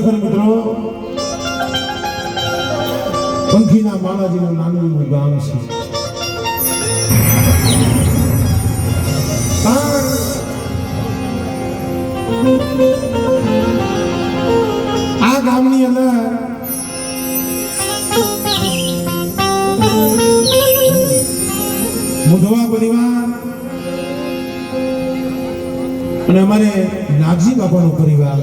ખરેખર મિત્રો પંખીના માળાજીનું નાનું એવું ગામ છે. આ ગામની અંદર મુધવા પરિવાર અને અમારે નાગજી બાપાનો પરિવાર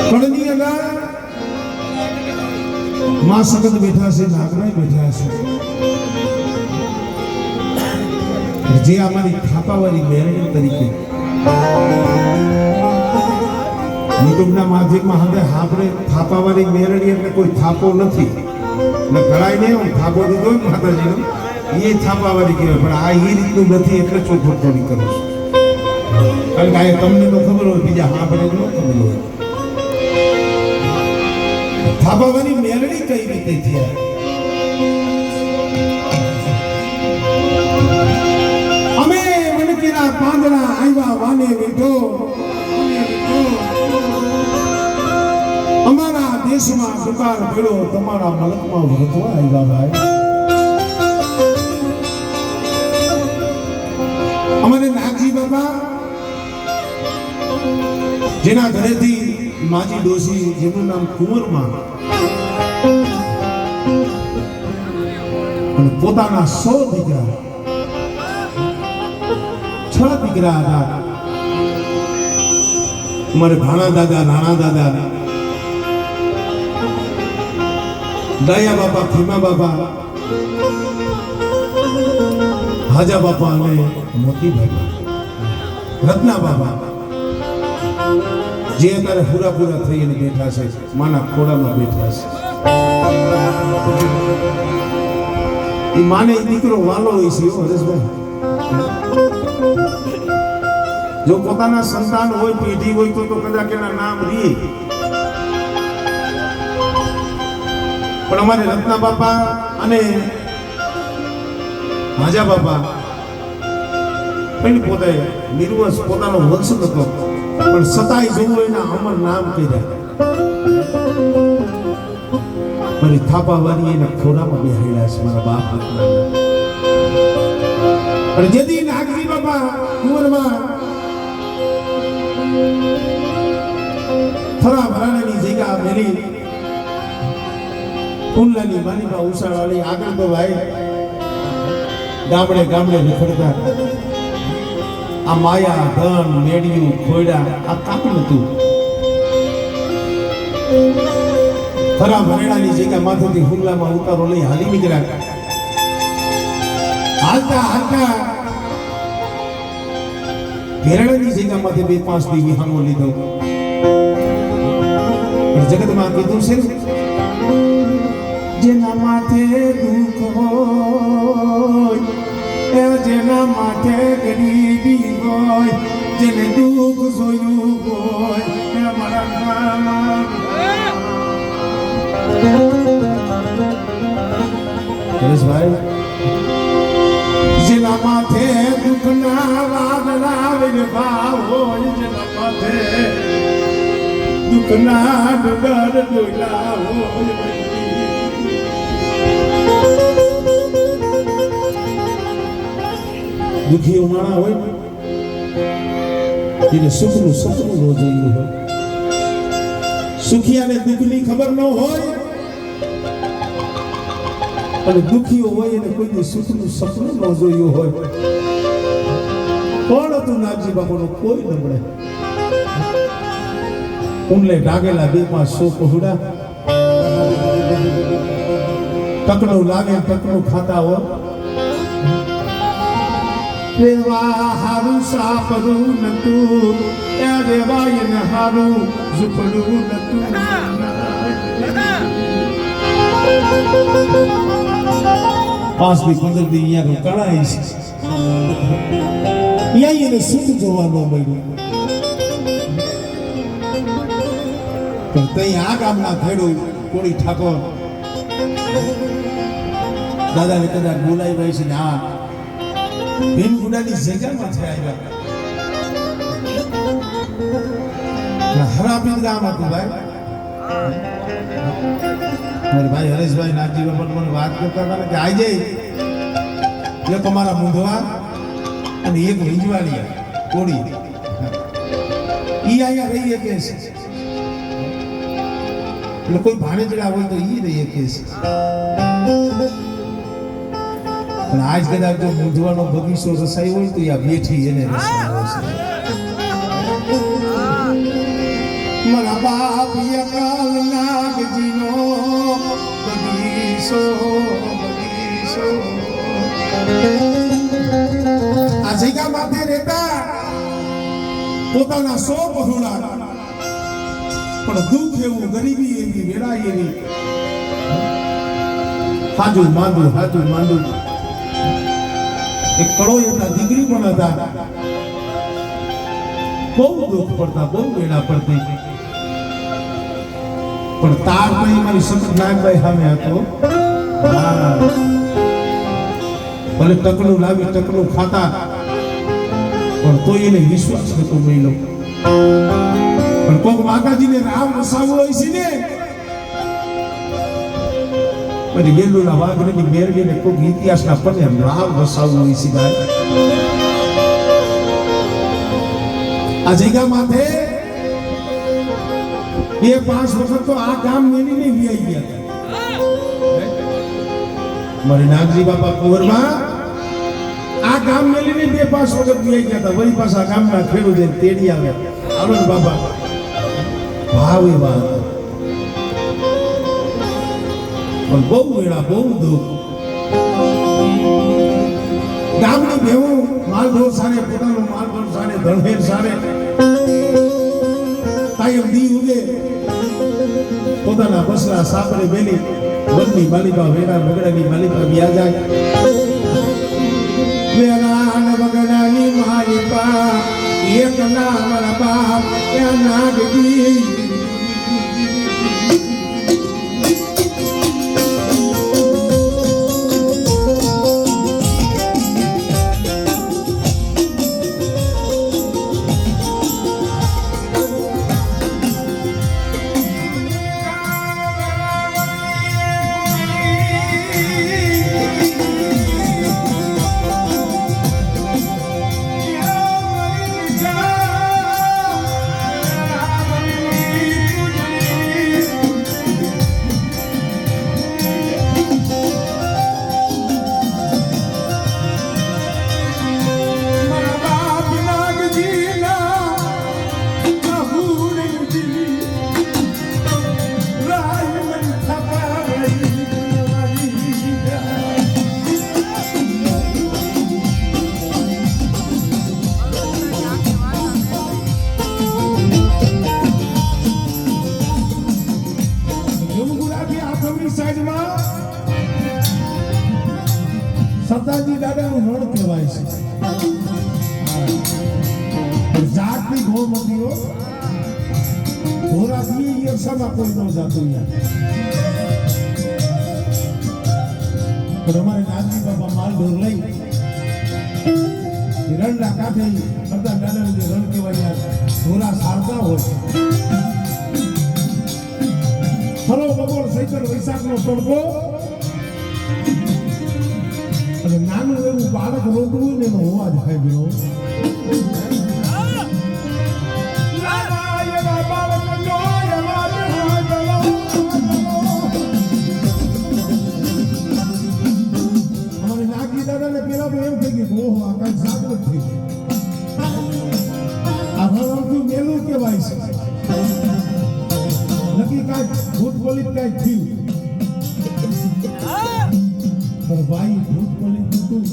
કણની અંદર માં સગત બેઠા છે, નાગરાય બેઠા છે, જે અમારી થાપાવાળી મેરણી તરીકે યુટ્યુબના માધ્યમમાં હવે આપણે થાપાવાળી મેરણી એટલે કોઈ થાપો નથી એટલે ઘડાય નહીં થાપો દીધો માતાજીનો એ થાપાવાળી કહેવાય, પણ આ એ રીતનું નથી એટલે ચોખવટ થોડી કરું છું. કારણ કે આ તમને તો ખબર હોય, બીજા હા પડે ન ખબર હોય. થાપાવાળી મેરણી કઈ રીતે થયા? અમે વણકેલા પાંદડા આવ્યા વાને વીઠો, અમારા દેશમાં દુકાળ પડ્યો, તમારા મલકમાં વળતવા આવ્યા ભાઈ. અમારે નાગજી બાબા જેના ઘરેથી માજી ડોસી, જેનું નામ કુંવરમાં, અને પોતાના 100 દીકરા 6 દીકરા હતા. અમારે ભાણા દાદા, નાણા દાદા, દયા બાપા, ખીમા બાપા, હાજા બાપા અને મોતી બાપા, રત્ના બાપા, જે અત્યારે પૂરા થઈને બેઠા છે, માના ખોડામાં બેઠા છે. એ માને દીકરો વાલો હોય છે હરેશભાઈ. જો પોતાના સંતાન હોય, પેઢી હોય તો કદાચ એના નામ રીએ, પણ અમારે રત્ના બાપા અને હાજા બાપા પોતે નિર્વંશ પોતાનો વંશ હતો, પણ સતાય જોવું એના અમર નામ કર્યા. મારી થાપાવાળી એના ખોરામાં બેહાડ્યા છે મારા બાપ. અને જેથી નાગજી બાપા કુંવરમાં થરા ભરાણાની જગ્યા મેલી કુંડલાની માનીમાં ઉષાવાળી આગળ તો ભાઈ ગામડે ગામડે રખડતા. આ માયા, ધન, મેડિયું, ખોયડા આ કાપી હતું. થરા ભરેડાની જગ્યા માથેથી હુંગલામાં ઉતારો લઈ હાલી નીકળ્યા. હાલતા ભેરડાની જગ્યામાંથી 2-5 દી વિહામો લીધો. જગતમાં કીધું છે, જેના માથે દુઃખ હોય, જેના માથે ગરીબી હોય, જેને દુઃખ જોયું હોય, પરેશભાઈ, જેના માથે દુઃખના વાદળા ભાવ હોય, જેના માથે દુઃખના ડગર ડોલા હોય, દુઃખી માણા હોય એને સુખનું સપનું ન જોયું હોય. સુખિયાને દુઃખની ખબર ન હોય અને દુઃખીઓ હોય એને કોઈ સુખનું સપનું ન જોયું હોય. કોણ હતું નાગજી બાપાનું? કોઈ ન મળે. ઊંડલે ડાગેલા 2-5 પહોળા, ટકનું લાગે ટકનું ખાતા હોય. રેવા હારું સાપરું નતું, એ રેવાય ને હારું ઝૂપડું નતું. 5 થી 15 દી અહીંયા કળાય છે. અહીંયા એને સુખ જોવા ન મળ્યું. પણ ત્યાં આ ગામના ખેડૂત કોળી ઠાકોર દાદાને કદાચ બોલાવી ભાઈ છે ને આ ભીમગુડાની જગ્યામાં થયા આવ્યા. હરાપીત ગામ હતું ભાઈ. મારા ભાઈ હરેશભાઈ નાગજી બાપા મને વાત કરતા હતા ને કે આજે એક અમારા મૂંધવા અને એક હિંજવાડિયા કોળી ઈ અહીંયા રહીએ કે છે. એટલે કોઈ ભાણેજડા હોય તો ઈ રહીએ કે છે. પણ આજ કદાચ જો મૂંધવાનો બગીચો રસાઈ હોય તો આ બેઠી એને રસાયો છે. મારા બાપ યકાલ નાગજીનો બગીચો બગીચો આ જગ્યા માથે રહેતા પોતાના 100 બહુડા પણ દુઃખ એવું ગરીબી એવી વેરાઈ એવી હાજુ માંદુ એક કડો એમના દીકરી પણ હતા. બહુ દુઃખ પડતા બહુ વેડા પડતી પણ તાર ભાઈ મારી સખત નાગભાઈ સામે હતો. ભલે ટકલું લાવી ટકલું ખાતા પણ તો એને વિશ્વાસ નતો મળ્યો. પણ કોક માતાજીને રામ વસાવો હોય છે ને પછી વેલુના વાઘની મેરવીને કોક ઇતિહાસના પને રામ વસાવો હોય છે. આ જગ્યા માથે 2-5 વખત તો આ ગામ મેલીને વ્યાઈ ગયા હતા. મારી નાગજી બાપા કુંવરમાં આ ગામ મેલીને 2-5 વખત વ્યાઈ ગયા હતા. વળી પાછા ગામના ખેડૂતોને તેડી આવ્યા. આનંદ બાપા ભાવ એવા હતા પણ બહુ વેળા બહુ દુઃખ. ગામની બેવું માલઢોર સારે પોતાનો માલઢોર સારે ધણેર સારે કાયમ દી ઉગે પોતાના બસરા સાપરે બેલી વનની માલિકા વેડા બગડાની માલિકા વ્યા જાય. વેડા બગડાની માલિકા એક ના મારા બાપ ત્યાં નાગજી સતાજી દાદાનું રણ કહેવાય છે. જાતની ગોમતીઓ ધોરા દી અરસામાં કોઈ ન જાતું પણ અમારે નાગજી બાપા માલ ઢોર લઈ રણના કાંઠે બધા દાદાનું જે રણ કહેવાય ધોરા સારતા હોય. હરો બપોર સૈતર વૈશાખનો તડકો અને નાનું એવું બાળક રોતું હોય ને એનો અવાજ થાય ગયો. અમારે નાગજી દાદાને પેલા તો એમ થઈ ગયું ઓહો આ કઈ જાગૃત થઈ ગયું. આ ભણવાનું મેલું કહેવાય છે. નક્કી કાંઈક ભૂત બોલી કાંઈક થયું પણ ભાઈ ભૂત બોલી દીધું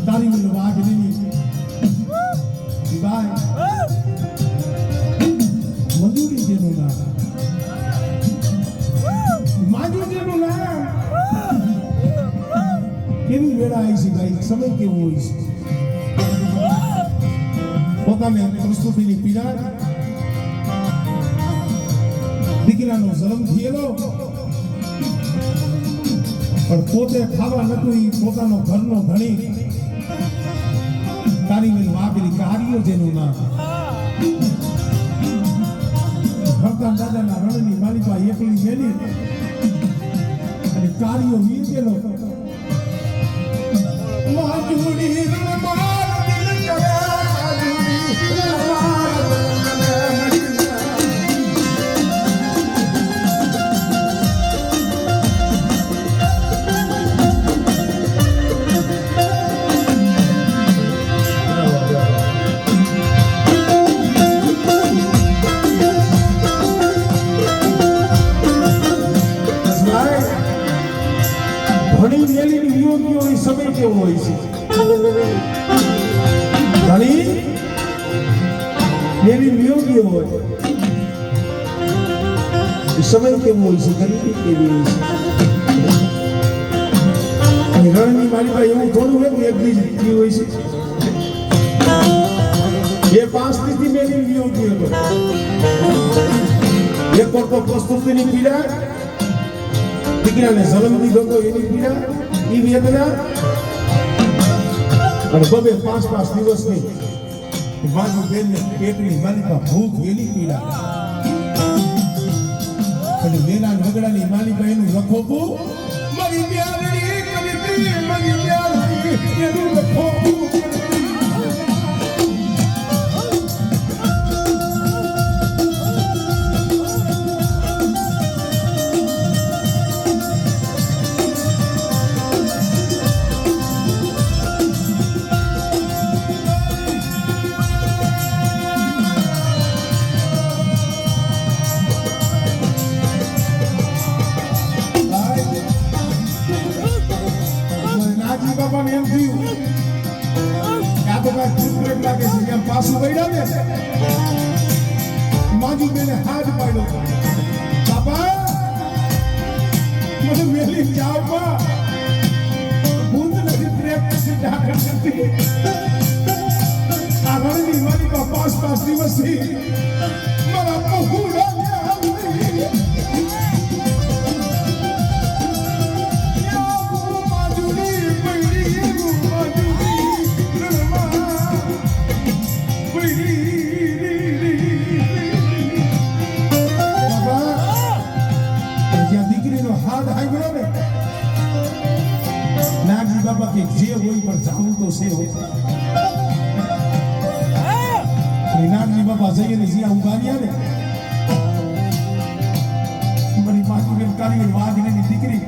તારી મને વાઘ નહીં ભાઈ મજૂરી જેનું નામ માજુ જેનું નામ કેવી વેળા આવી છે ભાઈ સમય કેવો હોય છે. પોતાને પ્રસ્તુતિની પીડા દીકરાનો જન્મ થયેલો પણ પોતે ખાવા નતું એ પોતાનો ઘરનો ધણી તારી મેં વાઘરી કાર્યો જેનું નામ ભગવાન દાદાના રણની માલિકા એકલી મેલી અને કાર્યો વીર ગયેલો માજુડી રણમાર દિલ કરે માજુડી રણમાર સમય કેવો હોય છે ઘણી મેરી વિયોગી હોય સમય કેવો હોય છે ઘણી કેવી હોય છે અને રણની માલિકા એવું થોડું હોય કે એક બીજી હોય છે એ 5 થી મેરી વિયોગી હતો એક તો પ્રસ્તુતિની પીડા દીકરાને જન્મથી ગયો એની પીડા ઈ વેદના અને બબે 5 દિવસની બાજુ બેનને પેટની માલિકા ભૂખ વેલી પીડા અને વેલા વગડાની માલિકા એનું લખોપું મારી પ્યારી કવિતી મારી પ્યારી એનું લખોપું બાપાને એમ થયું આ તો કાંઈ ચૂપરેટ લાગે છે એમ પાછું પડ્યા ને માજુ બેને હાથ પાડ્યો બાપા મને મેલી જાવ બા ભૂત નથી પ્રેમ નથી ડાકર નથી આ રણની મારી બા 5 દિવસથી મારા પહુડા બાબા કે જે હોય પણ જાવું તો છે નાગજી બાબા જઈએ ને જ્યાં ઉગાડ્યા ને મારી માતી બેન કાલી વાઘની દીકરી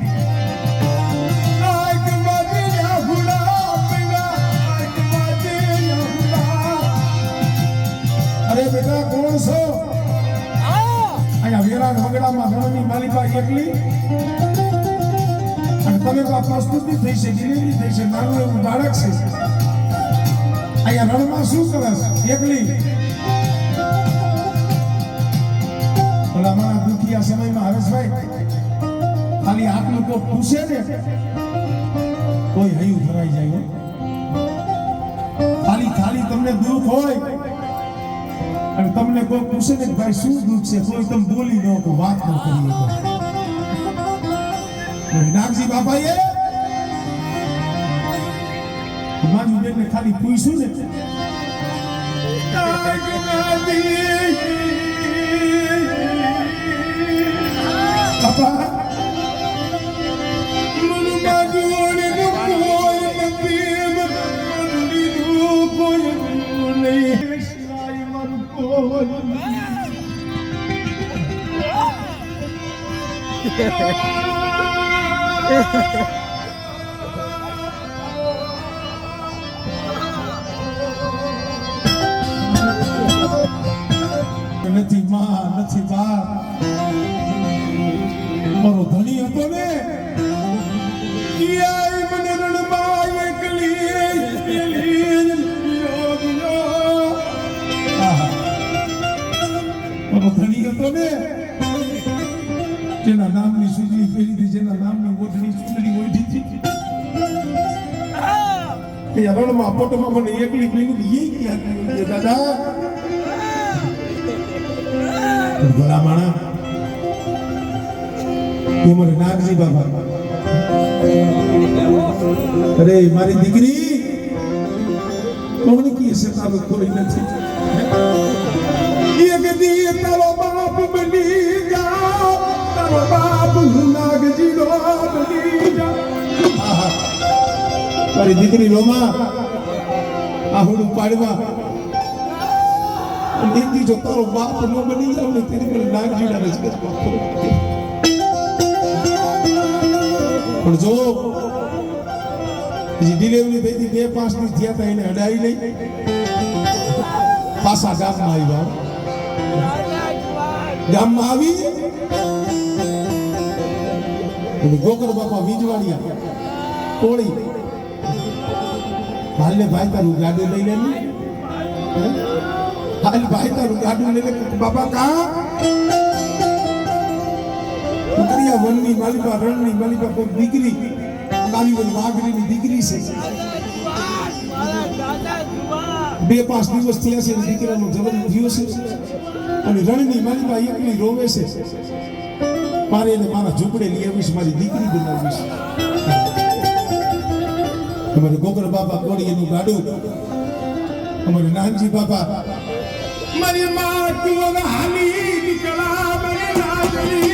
અરે બેટા કોણ છો અહીંયા વેરા વગડામાં રણની માલિકા એકલી તમે તો પ્રસ્તુતિ થઈ છે ડિલિવરી થઈ છે નાનું એવું બાળક છે અહીંયા રણમાં શું કરે છે એકલી ભલા મારા દુખિયા સમયમાં હરેશભાઈ ખાલી આટલું તો પૂછે ને કોઈ હૈયું ભરાઈ જાય ખાલી તમને દુઃખ હોય અને તમને કોઈ પૂછે ને ભાઈ શું દુઃખ છે કોઈ તમે બોલી દો તો વાત ન કરી નાગજી બાપાએ મારી બેનને ખાલી પૂછ્યું ને બાપા મને બાજુ ઓને કોઈ નથી મને કોઈ નહીં સિવાય મન કોઈ નથી માં નથી બાપ મારો ધણી હતો ને મને રણમાં એકલી મારો ધણી હતો ને જેના નામની સુજલી ફેરી હતી જેના નામની ઓઢણી સુંદરી ઓઢી હતી એ રણમાં પોટમાં મને એકલી ફેરી એ ક્યાં દાદા ભલા માણા એ મને નાગજી બાબા અરે મારી દીકરી કોણ કી છે તારો કોઈ નથી એક દી તારો બાપ બની જા તારો બાપ નાગજી નો બની જા તારી દીકરી રોમા આહુડું પાડવા નીતિ જો તારો બાપ નો બની જાવ ને તેની પર નાગજી ના રજકત પણ જો ડિલિવરી થઈ હતી 2-5 દિવસ થયા હતા એને અડાઈ નહીં પાછા ગામમાં આવી ગોકર બાપા વીજવાડિયા કોળી હાલને ભાઈ તારું ગાડું લઈ લે હાલ ભાઈ તારું ગાડું લઈ લે બાપા કા ઉતરિયા વનની માલિકા રણની માલિકા કોઈ દીકરી કાલીવન વાઘરીની દીકરી છે 2-5 દિવસ થયા છે દીકરાનો જન્મ થયો છે અને રણની માલિકા એકલી રોવે છે મારે એને મારા ઝૂંપડે લઈ આવીશ મારી દીકરી બનાવીશ અમારે ગોકર બાપા કોળી એનું ગાડું અમારે નાનજી બાપા મારી માટીઓ હાલી નીકળા મારી લાગણી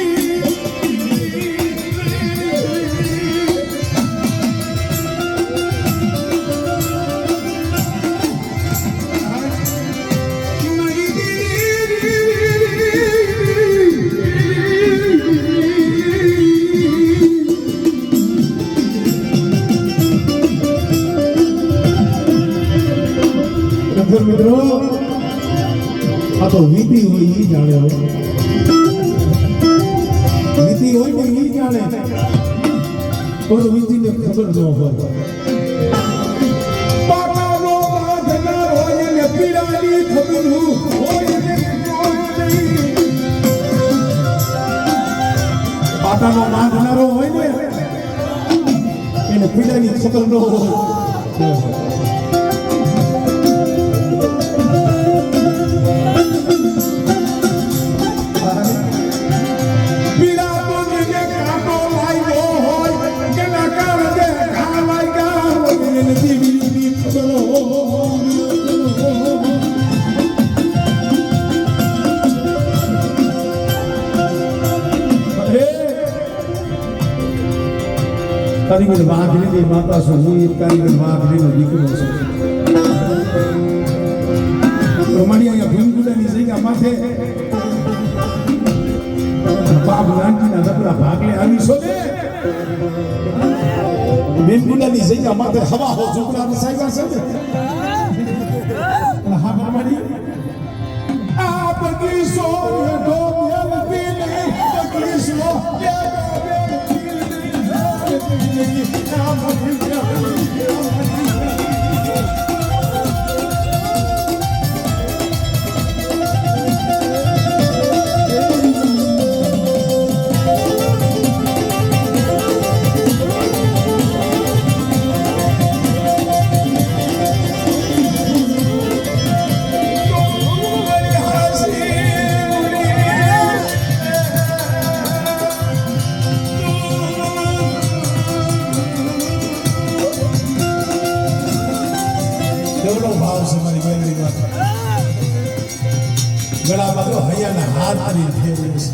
મિત્રો આ તો વિધિ હોય ઈ જાણે વિધિ હોય ને ઈ જાણે તો વિધિને ખબર ન હોય પાટાનો બાંધનાર હોય ને પીડાની ખબર હોય ને પાટાનો બાંધનારો હોય ને એને પીડાની ખબર ન હોય કારીગર વાઘરીની માતા છું હું એક કારીગર વાઘરીનો દીકરો છું પ્રમાણી અહીંયા ભીમગુડાની જગ્યા માથે બાપ નાનજીના નબળા ભાગલે આવી છો ને ભીમગુડાની જગ્યા માથે હવા હો ઝૂંપડા સાહેબા છે ને હા પ્રમાણી આ બગીચો ડોબિયલ પીને બગીચો ગળામાં તો હૈયાના હાથ કરી ફેરવે છે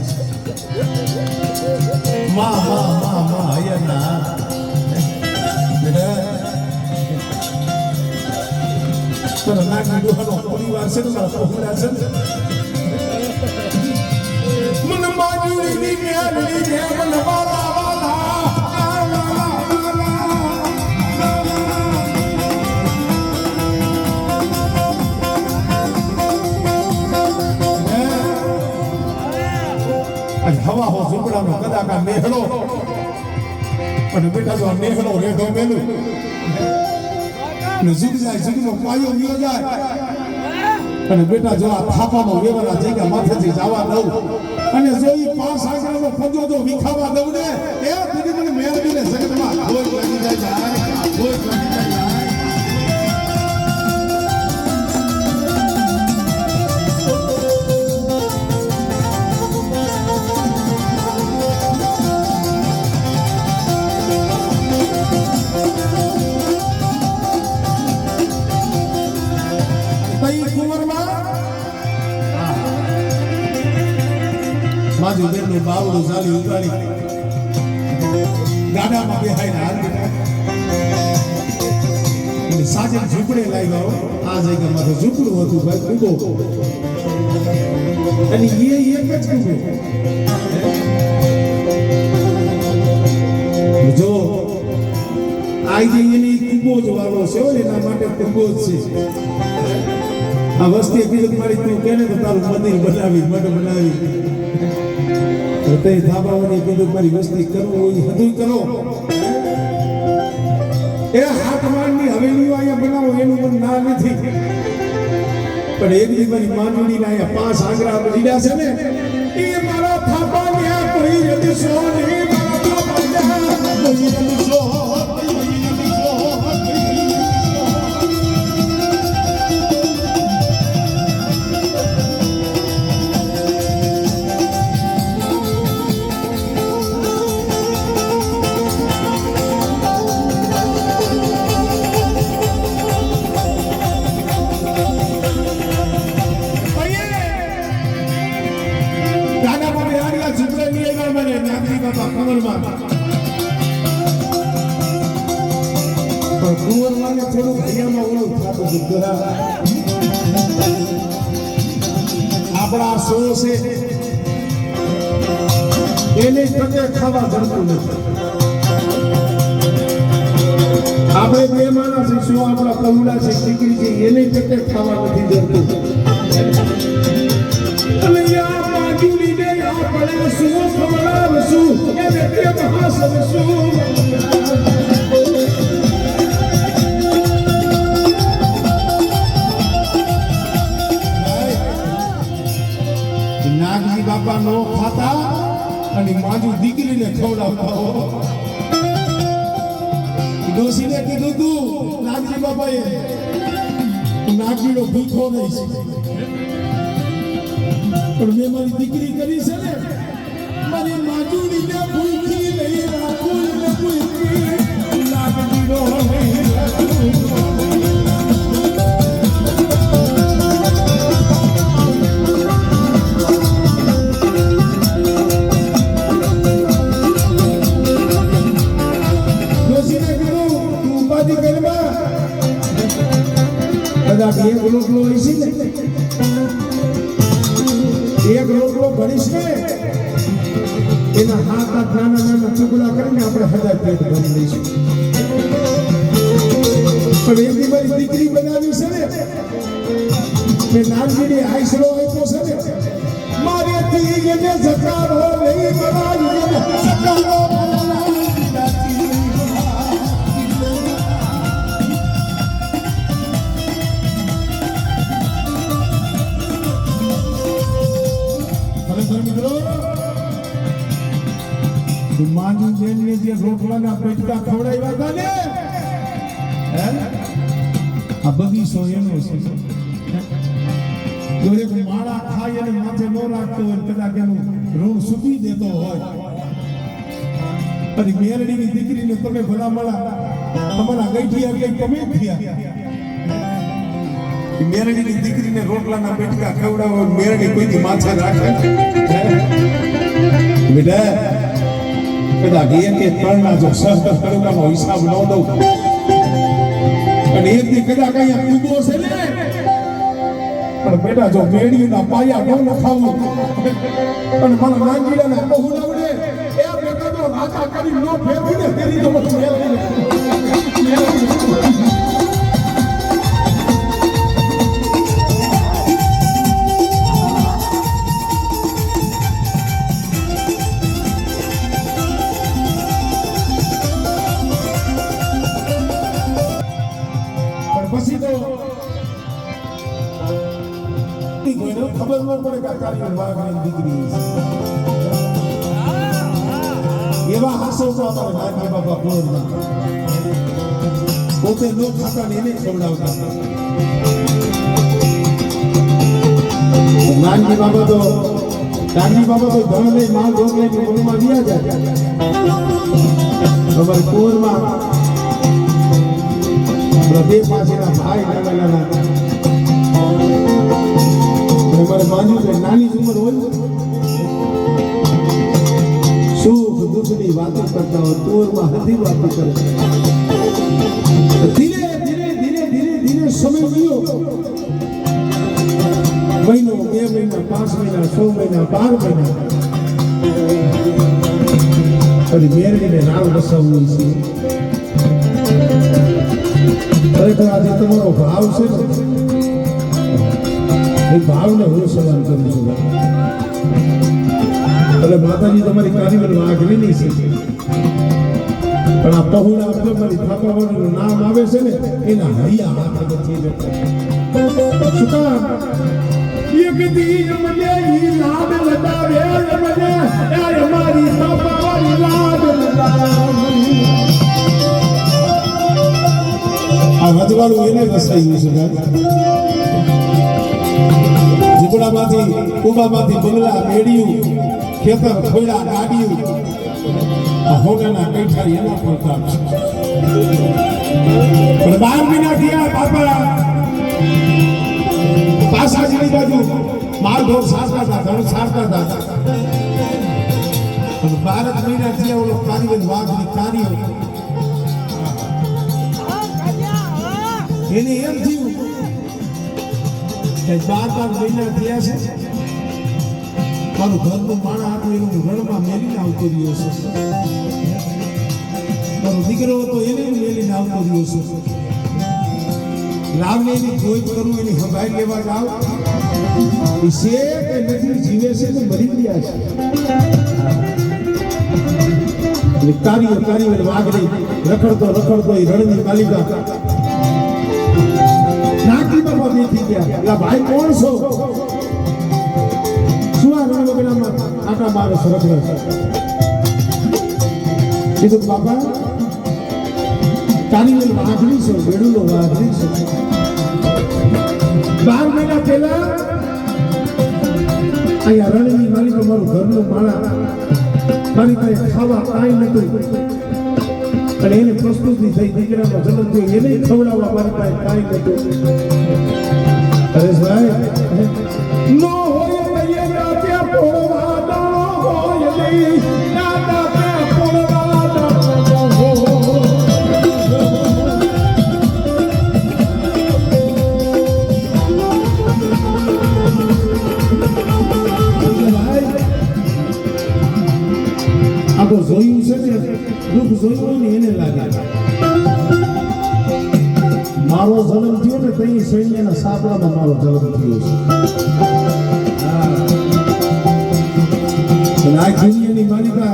માં માં માં માં હૈયાના તો નાની ડોહાનો પરિવાર છે ને મારા પહોળા છે મને માજુરીની મેલડી ને મને વાલા હવા હો ઝૂંપડાનો કદાકા નેહળો અને બેટા જો નેહળો રેઢો મેલું ને ઝૂક જાય ઝૂકનો પાયો વિયો જાય અને બેટા જો આ થાપામાં વેવાના જગ્યા માથેથી જવા દઉં અને જો ઈ 5 આંકડાનો પંજો જો વિખાવા દઉં ને એ સુધી મને મેળવીને જગતમાં કોઈ લાગી જાય કોઈ લાગી જાય બાજુ બેનનું બાવડું ચાલી ઉતારી ગાડામાં બેહાઈને હાલ બેઠા સાજે ઝૂંપડે લાગ્યા હો આ જગ્યામાં તો ઝૂંપડું હતું ભાઈ કૂબો અને એ એક જ કૂબો જો આજે એની કૂબો જ વાળો છે એના માટે કૂબો જ છે આ વસ્તી કીધું મારી તું કેને તો તારું મંદિર બનાવી મઢ બનાવી તો તે ધાબાઓને કીધું મારી વસ્તી કરવું હોય બધું કરો એ હાથ મારની હવેલીઓ અહીંયા બનાવો એનું પણ ના નથી પણ એક દી મારી માંડવીના અહીંયા 5 આંગળા લીધા છે ને એ મારા થાપા ન્યા કોઈ રદશો નહીં મારા થાપા ન્યા કોઈ રદશો આપણા સો છે એને ટકે ખાવા જડતું નથી આપણે બે માણસ શું આપણા પૌડા છે દીકરી છે એને ટકે ખાવા નથી જડતું અને આ માગીની દે આપણે શું ખવડાવશું એને કેમ હાસવશું નાગજી બાપા નો ખાતા અને માજુ દીકરીને ખવડાવતા ડોસીને કીધું તું નાગજી બાપાએ નાગજીનો ભૂખો નહીં છે પણ મેં મારી દીકરી કરી છે ને મારી માજુની ને ભૂખી નહીં રાખું ને ભૂખી નાગજીનો નહીં રાખું એક રોટલો લઈશી ને એક રોટલો ભરીશ ને એના હાથ નાના નાના ટુકડા કરીને આપણે હજાર પેટ ભરી લઈશું પણ એમની મારી દીકરી બનાવી છે ને મેં નાનજીને આશરો આપ્યો છે ને મારેથી એને જકારો નહીં બનાવી એને જકારો માંજુ જેને જે રોટલાના પેટકા ખવડાવ્યા હતા ને આ બગીચો એનો છે જો એક માળા ખાય અને માથે ન રાખતો હોય કદાચ એનું ઋણ સૂકી દેતો હોય પછી મેરડીની દીકરીને તમે ભલા મળા તમારા ગઈઠિયા કઈ તમે થયા મેરડીની દીકરીને રોટલાના પેટકા ખવડાવો મેરડી કોઈથી માથે રાખે બેટા કદાચ એક ત્રણના જો સહસ્ત્ર કરોડનો હિસાબ ન દઉં અને એક દી કદાચ અહીંયા કૂદો છે ને પણ બેટા જો મેળીના પાયા ન નખાવું અને મને નાંગીડાના બહુ લાવડે એ બેટા તો રાજા કરી ન ફેરવી ને તેરી તો મને પછી તો ખબર ન પડે કે તારી વાઘની દીકરી એવા હાસો તો અમારે નાનજી બાપા બોલના પોતે નો ખાતા ને એને ખવડાવતા નાનજી બાપા તો ધન લઈ માલ રોગ લઈ કુંડમાં વ્યા જાય અમારે કુંવરમાં બે પાસેના ભાઈ નાના અમારે બાજુ નાની ઉંમર હોય વાતો કરતા હોય તુવરમાં હજી વાતો કરે ધીરે ધીરે ધીરે ધીરે ધીરે સમય ગયો મહિનો 2 મહિના 5 મહિના 6 મહિના 12 મહિના અને મેરડીને રાવ વસાવવું છે ખરેખર આજે તમારો ભાવ છે ને એ ભાવને હું સલામ કરું છું એટલે માતાજી તમારી કારીગર વાઘરીની છે પણ આ પહોળા મારી થાપાવાળાનું નામ આવે છે ને એના હૈયા હાથ નથી જતા શું કામ એક દી મને ઈ લાડ લડાવે મને યાર મારી થાપાવાળી લાડ લડાવે આ વજવાળું એને વસાયું છે ઝીપડામાંથી કુબામાંથી બંગલા મેળ્યું ખેતર ખોયડા ગાડ્યું આ હોનાના કૈઠારી એના પડતા પણ 12 મહિના થયા બાપા પાછા જઈ બાજુ માલઢોર સારતા હતા ધણ સારતા હતા પણ 12 મહિના થયા ઓલો કારીગર વાઘની કારીઓ એને એમ થયું કે 12 મહિના થયા છે મારું ઘરનું માણા હતું એનું રણમાં મેલીને આવતો રહ્યો છે મારો દીકરો હતો એને મેલીને આવતો રહ્યો છે રામને એની ખોજ કરું એની સંભાળ લેવા જાવ એ છે કે નથી જીવે છે કે મરી ગયા છે કારીઓ વાઘરી રખડતો એ રણની માલિકા નાકી બાપા બેઠી ગયા એટલે ભાઈ કોણ છો શું આ રણ વગેરેમાં આટા મારે સરખડે કીધું બાપા કારીગર વાઘરી છો વેડુલો વાઘરી છો 12 મહિના પહેલા અહીંયા રણની માલિકા મારું ઘરનું માળા મારી પાસે ખાવા કાંઈ નતું અને એને પ્રસ્તુતિ થઈ દીકરાનો જન્મ થયો એને ખવડાવવા મારી પાસે કાંઈ નતું હરેશભાઈ નો હોય કહીએ રાતે પોળવા દાણો હોય નહીં દાદા કે પોળવા દાણો આપણે જોયું છે ને દુઃખ જોયું ને એને લાગે મારો જન્મ થયો ને તઈ સૈન્યના સાપડામાં મારો જન્મ થયો છે આ દુનિયાની માલિકા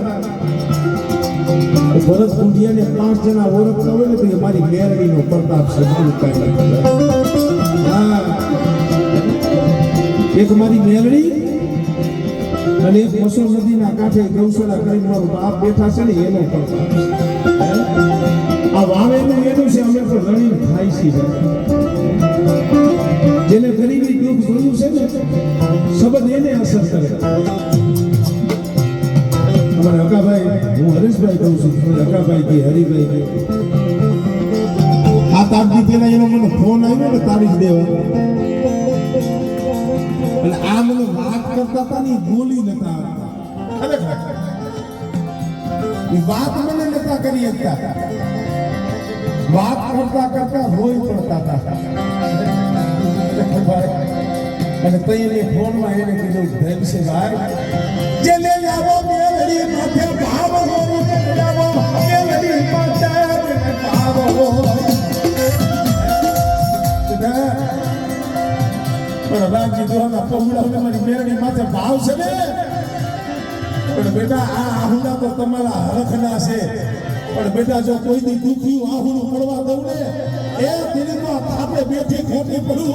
ભરત કુંડિયાને 5 જણા ઓળખતા હોય ને તો એ મારી મેરડીનો પ્રતાપ છે એક મારી મેરડી અને એક મસોર નદીના કાંઠે ગૌશાળા કરીને મારો બાપ બેઠા છે ને એનો પ્રતાપ આ વાવેલું એનું છે અમે તો રણી થાય છે જેને ગરીબી દુઃખ જોયું છે ને શબ્દ એને અસર કરે અમારા હકાભાઈ હું હરેશભાઈ કહું છું હકાભાઈ કે હરિભાઈ આ તારીખ પેલા એનો મને ફોન આવ્યો ને તારીખ દેવા એટલે આ મને વાત કરતા હતા ને બોલી નતા ખરેખર વાત મને નતા કરી શકતા વાત કરતા રોઈ પડતા હતા અને તઈને ફોનમાં એને કીધું ધનશે ભાઈ જે લે આવો મેલડી માથે ભાવ હોરી જે આવો મેલડી માથે ભાવ હોરી પણ બાકી દોના પહોળા મારી મેલડી માથે ભાવ છે ને પણ બેટા આ આહુડા તો તમારા હરખના છે પણ બેટા જો કોઈ દી દુખ્યું આહુડું પડવા દઉં ને એ દિલમાં આપણે બેઠી ખોટી પડવું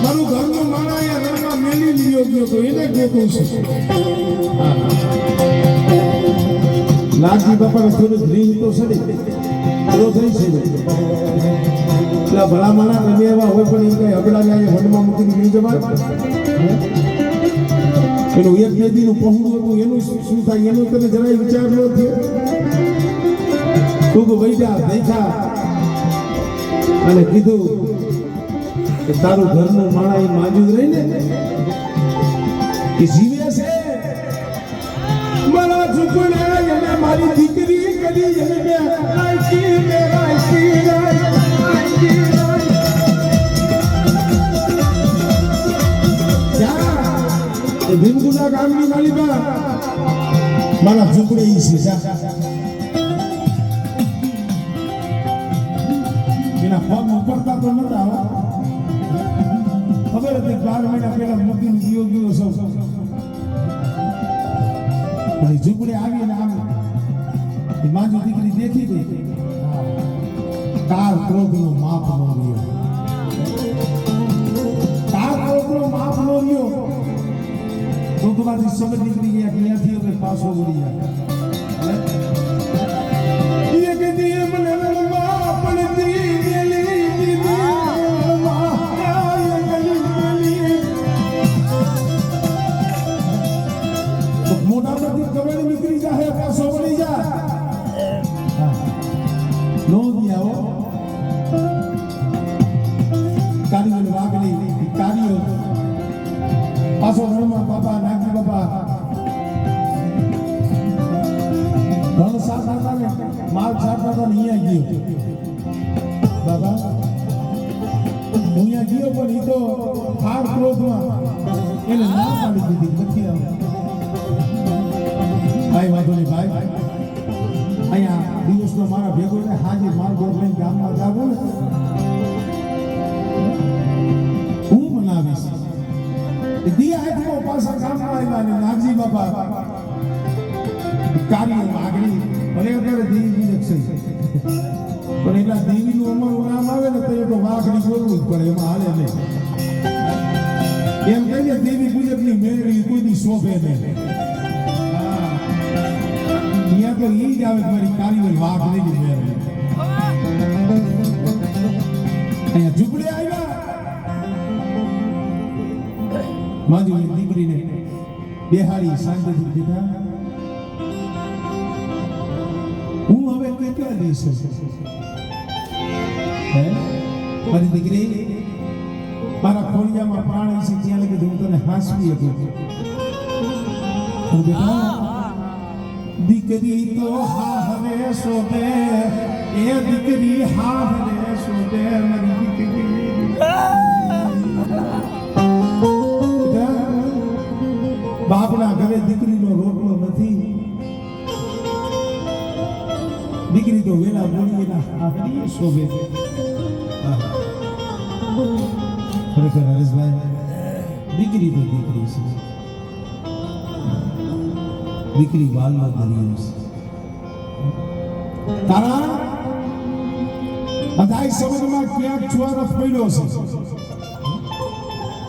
મારું ઘરનું માણા અહીંયા રણમાં મેલી લીધો ગયો તો એને ગોતું છે નાગજી બાપાને થોડું રીંગ તો સડી પૂરો થઈ છે એટલે ભલા માણા રમે એવા હોય પણ એ કઈ અગડા જાય વનમાં મૂકીને નહીં જવાય એનું એક બે દીનું પહોળું હતું એનું શું થાય એનું તમે જરાય વિચાર ન થયો તું વૈજા દેખા અને કીધું કે તારું ઘરનું માણા એ માજુદ રહીને કે જીવે છે મારા ઝુકડે અને મારી દીકરી કદી જઈને આઈતી મેરા આઈતી એ ભીમગુડા ગામની માલિકા મારા ઝુકડે ઈ છે જા એના પગ ઉપરતા તો નતા ખબર હતી 12 મહિના પહેલા મૂકીને ગયો સૌ પછી ઝુકડે આવીને આમ માજી દીકરી દેખી ગઈ કાળ ક્રોધનો માપ ન રહ્યો કાળ ક્રોધનો માપ ન રહ્યો તો તમારી સમજ નીકળી ગયા કે અહીંયાથી હવે પાછો વળી જાય એ કે દીએ મને રમવા પડતી ગેલી મોટા મોટી કમેડ નીકળી જાય પાછો વળી જાય નો દિયાઓ કારીગર વાગલી કારીઓ પાછો રણમાં બાપા નાગી બાપા રણ સાથ હતા ને માલ છાપતા હતા ને અહીંયા ગયો બાબા હું અહીંયા ગયો પણ એ તો હાર ક્રોધમાં એને ના પાડી દીધી નથી આવે ભાઈ વાંધો નહીં ભાઈ અહીંયા દિવસનો મારા ભેગો ને હાજી માલ ગોળ લઈને ગામમાં જાવું ને હું બનાવીશ દિયા હાથમાં પાછા ગામમાં આવ્યા ને નાગજી બાપા કાર્ય આગળી ભલે અત્યારે દેવી બીજક છે પણ એટલા દેવીનું અમારું નામ આવે ને તો એ તો વાઘડી બોલવું જ પડે એમાં હાલે નહીં એમ કહીને દેવી પૂજકની મેળવી કોઈની શોભે નહીં અહીંયા તો ઈ જ આવે મારી કારીગર વાઘડીની મેળવી અહીંયા ઝૂંપડે આવ્યા માજી દીકરીને બેહાડી શાંતિથી દીધા હું હવે કેટલા દઈશ હે મારી દીકરી મારા ખોડિયામાં પ્રાણ છે ત્યાં લગી હું તને હાંસવી હતું બેટા દીકરી તો હારે શોધે એ દીકરી હારે શોધે મારી દીકરી બાપના ઘરે દીકરીનો રોટલો નથી દીકરી તો વેલા બોલીના હાથની શોભે છે ખરેખર હરેશભાઈ દીકરી તો દીકરી છે દીકરી બાલનો દરિયો છે તારા બધાય સમજમાં ક્યાંક છુઆરફ પડ્યો છે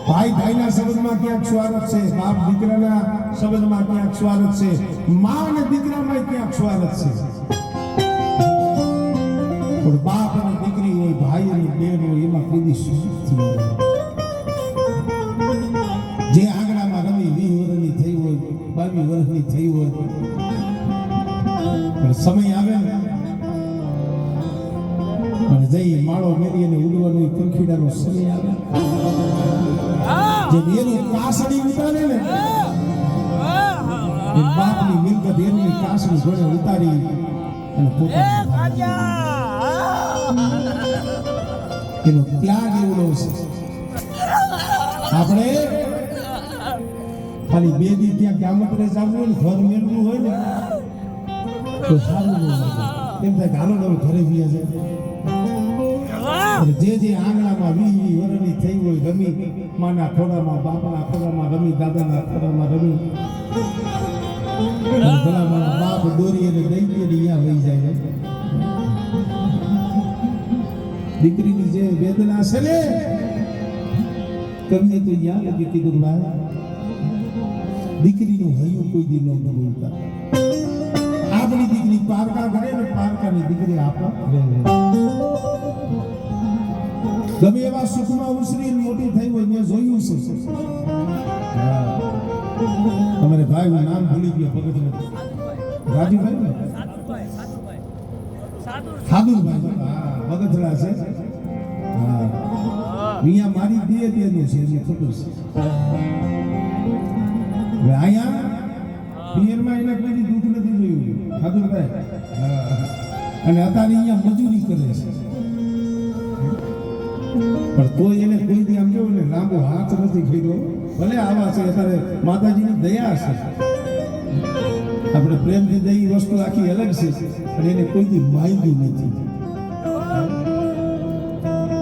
ભાઈ ભાઈના સંબંધમાં ક્યાંક સ્વાગત છે બાપ દીકરાના સંબંધમાં ક્યાંક સ્વાગત છે માં અને દીકરામાં ક્યાંક સ્વાગત છે પણ બાપ અને દીકરી હોય ભાઈ અને બેન હોય એમાં કોઈ જે આંગણામાં રમી 20 વર્ષની થઈ હોય 22 વર્ષની થઈ હોય પણ સમય આવે ને અને જઈ માળો મેરી અને ઉડવાનો પંખીડાનો સમય આવે જે એનું કાસડી ઉતારે ને એ બાપની મિલકત એની કાસડી ઘોડે ઉતારી અને પોતાની એનો ત્યાગ એવડો છે આપણે ખાલી 2 દી ત્યાં ગામત્રે જવું હોય ને ઘર મેળવું હોય ને તો સારું ન લાગે એમ થાય ગાનો ઘરે વ્યા જાય જે આંગણામાં 20 વર્ષની થઈ હોય રમી માના ખોડામાં બાપના ખોડામાં રમી દાદાના ખોડામાં રમી ભલામાં બાપ દોરી અને દઈ દે અહીંયા વહી જાય દીકરીની જે વેદના છે ને કવિએ તો યાદ લગી કીધું ભાઈ દીકરીનું હૈયું કોઈ દી ન બોલતા આપણી દીકરી પારકા કરે ને પારકાની દીકરી આપણા ગમે એવા સુખમાં ઉછરી મોટી થઈ હોય મેં જોયું છે અમારે ભાઈ નામ ભૂલી ગયો ભગત રાજુભાઈ હાદુરભાઈ હા બગથડા છે હા અહીંયા મારી બે બેનો છે એને ખબર છે હવે અહીંયા પિયરમાં એને કોઈ દુઃખ નથી જોયું હાદુરભાઈ હા અને અત્યારે અહીંયા મજૂરી કરે છે પણ તોય એને કોઈ દી આમ જોયું ને લાંબો હાથ નથી ખીધો ભલે આવા છે અત્યારે માતાજીની દયા છે આપણે પ્રેમથી દઈ વસ્તુ આખી અલગ છે પણ એને કોઈ દી માંગ્યું નથી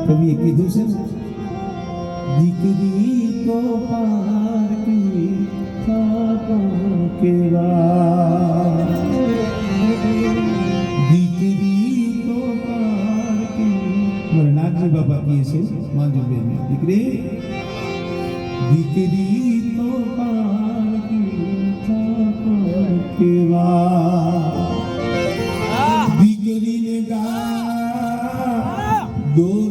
કવિએ કીધું છે દીકરી તો પારકી થાપા કેવા દીકરી તો પારકી મારા નાગજી બાબા કહે છે માંજુબેન દીકરી દીકરી તો પારકી થાપા કેવા દીકરીને ગા દો